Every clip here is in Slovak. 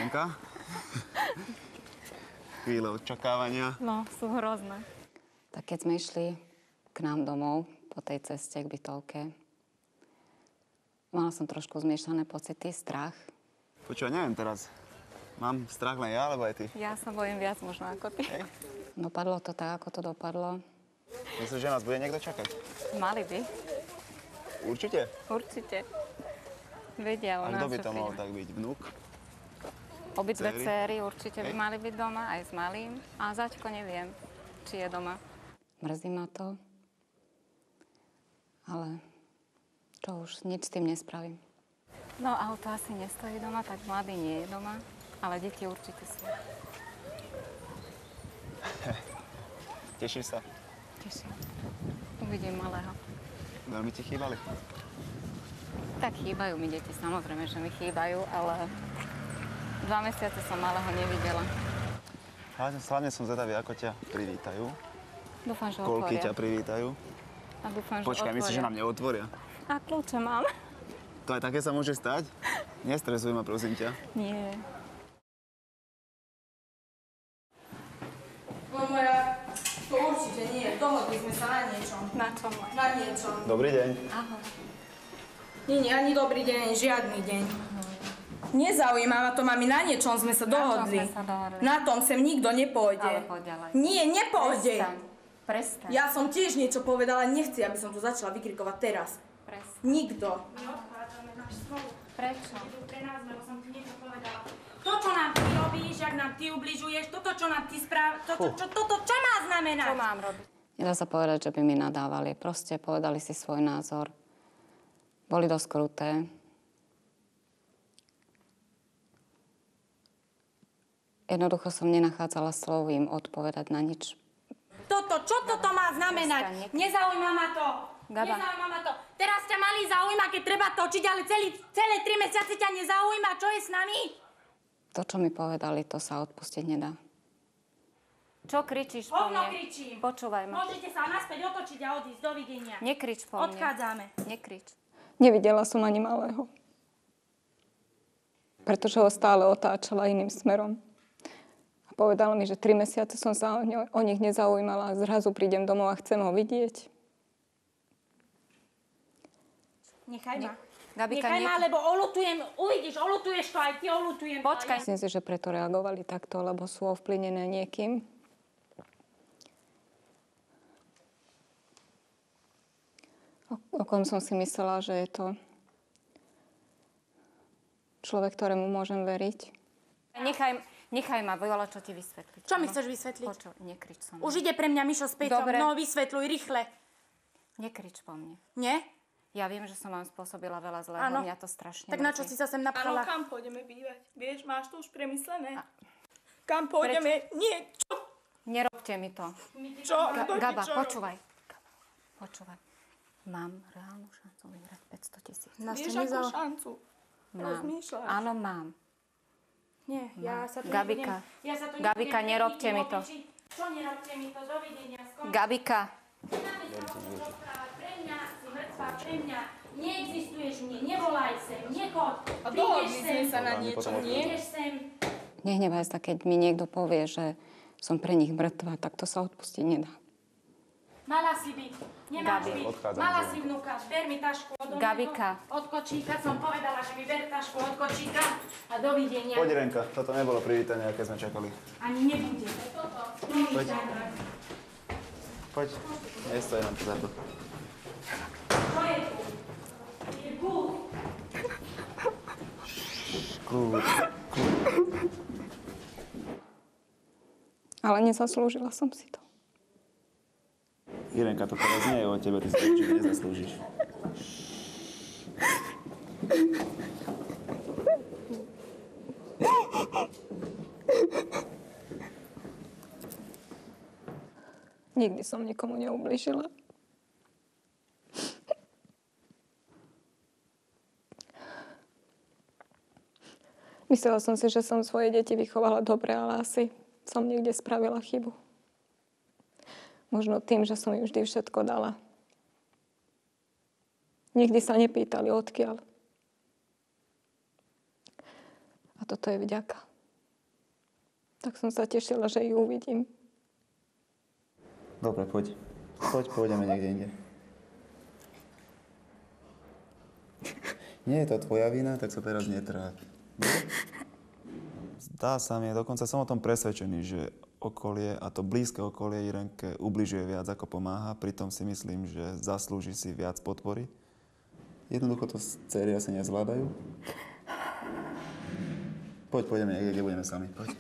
Irenka. Chvíľa očakávania. No, sú hrozné. Tak keď sme išli k nám domov po tej ceste k bytovke, mala som trošku zmiešané pocity, strach. Počúva, neviem teraz. Mám strach len ja, alebo aj ty? Ja sa bojím viac možno ako ty. Hej. Dopadlo to tak, ako to dopadlo. Myslíš, že nás bude niekto čakať? Mali by. Určite? Určite. Vedia o A nás. kto by to mohol tak byť? Vnúk? Obidve Dcery? dcery určite by Hej. mali byť doma, aj s malým. A Zaťko neviem, či je doma. Mrzí ma to. Ale čo už, nič s tým nespravím. No, auto asi nestojí doma, tak mladý nie je doma. Ale deti určite sú. Tešíš sa? Teším. Uvidím malého. Veľmi ti chýbali? Tak chýbajú mi deti, samozrejme, že mi chýbajú, ale 2 mesiace som malého nevidela. Hlavne som zvedavý, ako ťa privítajú. Dúfam, že Koľky ťa otvoria. privítajú. A dúfam, že Počkaj, myslíš, že nám neotvoria? A kľúče mám? To aj také sa môže stať? Nestresuj ma, prosím ťa. Nie. No moja, to určite nie. Dohodli sme sa na niečom. Na čom? Na niečom. Dobrý deň. Ahoj. Nie, ani dobrý deň, ani žiadny deň. Nezaujíma ma to, mami, na niečom sme sa dohodli. sme sa dohodli? Na tom sem nikto nepôjde. Ale poď ďalej. Nie, nepôjde. Prestaň. Ja som tiež niečo povedala, nechci, aby som tu začala vykrikovať teraz. Prestaň. Nikto. Prečo? Pre nás, lebo som ti niečo povedala. To, čo nám ty robíš, jak nám ty ubližuješ, toto, čo nám ty toto, čo má znamenať? Čo mám robiť? Nedá sa povedať, že by mi nadávali. Proste povedali si svoj názor. Boli dosť kruté. Jednoducho som nenachádzala slov im odpovedať na nič. Čo toto má znamenať? Nezaujíma ma to. Gaba. Nezaujíma ma to. Teraz ťa mali zaujíma, keď treba točiť, ale celé 3 mesiace ťa nezaujíma. Čo je s nami? To, čo mi povedali, to sa odpustiť nedá. Čo kričíš po Hovno mne? kričím. Počúvaj ma. Môžete sa naspäť otočiť a odísť. Dovidenia. Nekrič po mne. Odchádzame. Nekrič. Nevidela som ani malého. Pretože ho stále otáčala iným smerom. A povedala mi, že 3 mesiace som sa o nich nezaujímala a zrazu prídem domov a chcem ho vidieť. Nechaj ma. Gabika, Nechaj ma, lebo olutujem. Uvidíš, olutuješ to aj ty, olutujem to. Počkaj. Myslím si, že preto reagovali takto, lebo sú ovplyvnené niekým. O kom som si myslela, že je to človek, ktorému môžem veriť. Nechaj ma, Viola, čo ti vysvetliť. Čo mi áno? chceš vysvetliť? Počuj, nekrič so mnou. Už ide pre mňa Mišo s Peťom. Dobre. No, vysvetľuj, rýchle. Nekrič po mne. Nie? Ja viem, že som vám spôsobila veľa zlého, Áno. mňa to strašne Tak na čo mrzí. si sa sem Áno, napchala? kam pôjdeme bývať? Vieš, máš to už premyslené? Kam pôjdeme? Nie, čo? Nerobte mi to. Čo? Kto ti Gaba, čo počúvaj. Gaba, počúvaj. Mám reálnu šancu vyhrať 500 000. Nás Vieš, to akú nezau... šancu? Mám. Rozmýšľaš? Áno, mám. Nie, ja sa tu Gabika. nebudem... Ja sa tu Gabika, nebudem nerobte mi to. opičiť. Čo nerobte mi to? Dovidenia. Gabika. Pre mňa si mŕtva, pre mňa neexistuješ mne. Nevolaj sem, nechoď. A dohodli sme sa na niečo, nie? Prídeš sem. Nehnevaj sa, keď mi niekto povie, že som pre nich mŕtva, tak to sa odpustiť nedá. Mala si byť. Nemáš Gabi. byť. Odchádzam Mala z si vnúka. Ber mi tašku odo mňa Gabika. Od kočíka som povedala, že mi ber tašku od kočíka a dovidenia. Poď, Irenka, toto nebolo privítanie, aké sme čakali. Ani nebude. Dovidenia. Poď. Nestojí nám to za to. Čo je tu? Je kút. Kľud. Ale nezaslúžila som si to. Irenka, to teraz nie je o tebe, ty si to určite nezaslúžiš. Nikdy som nikomu neublížila. Myslela som si, že som svoje deti vychovala dobre, ale asi som niekde spravila chybu. Možno tým, že som im vždy všetko dala. Nikdy sa nepýtali, odkiaľ. A toto je vďaka. Tak som sa tešila, že ju uvidím. Dobre, poď. Poď, pôjdeme niekde inde. Nie je to tvoja vina, tak sa teraz netráp. Zdá sa mi, dokonca som o tom presvedčený, že okolie, a to blízke okolie Irenke ubližuje viac ako pomáha, pritom si myslím, že zaslúži si viac podpory. Jednoducho to dcery asi nezvládajú. Poď, pôjdeme niekde, kde budeme sami. Poď.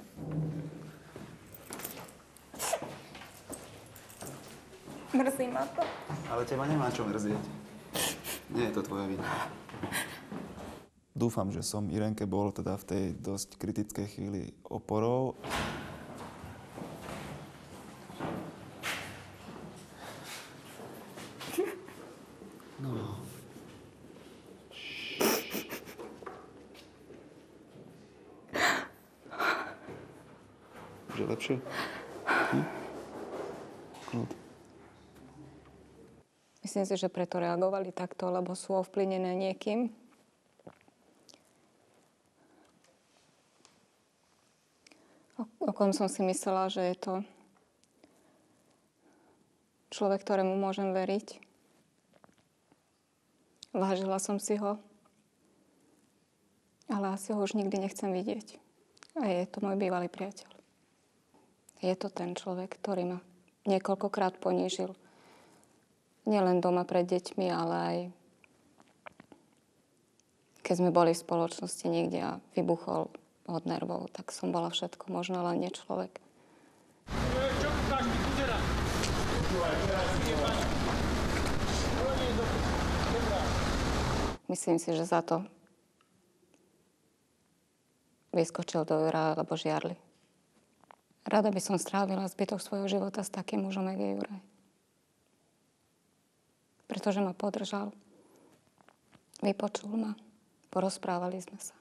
Mrzí ma to. Ale teba nemá čo mrzieť. Nie je to tvoja vina. Dúfam, že som Irenke bol teda v tej dosť kritickej chvíli oporou. No. Už je lepšie? Kľud. Myslím si, že preto reagovali takto, lebo sú ovplyvnené niekým. O kom som si myslela, že je to človek, ktorému môžem veriť. Vážila som si ho, ale asi ho už nikdy nechcem vidieť. A je to môj bývalý priateľ. Je to ten človek, ktorý ma niekoľkokrát ponížil. Nielen doma pred deťmi, ale aj keď sme boli v spoločnosti niekde a vybuchol od nervov, tak som bola všetko, možno len nie človek. Myslím si, že za to vyskočil do Juraja, lebo žiarli. Rada by som strávila zbytok svojho života s takým mužom, jak je Juraj. Pretože ma podržal, vypočul ma, porozprávali sme sa.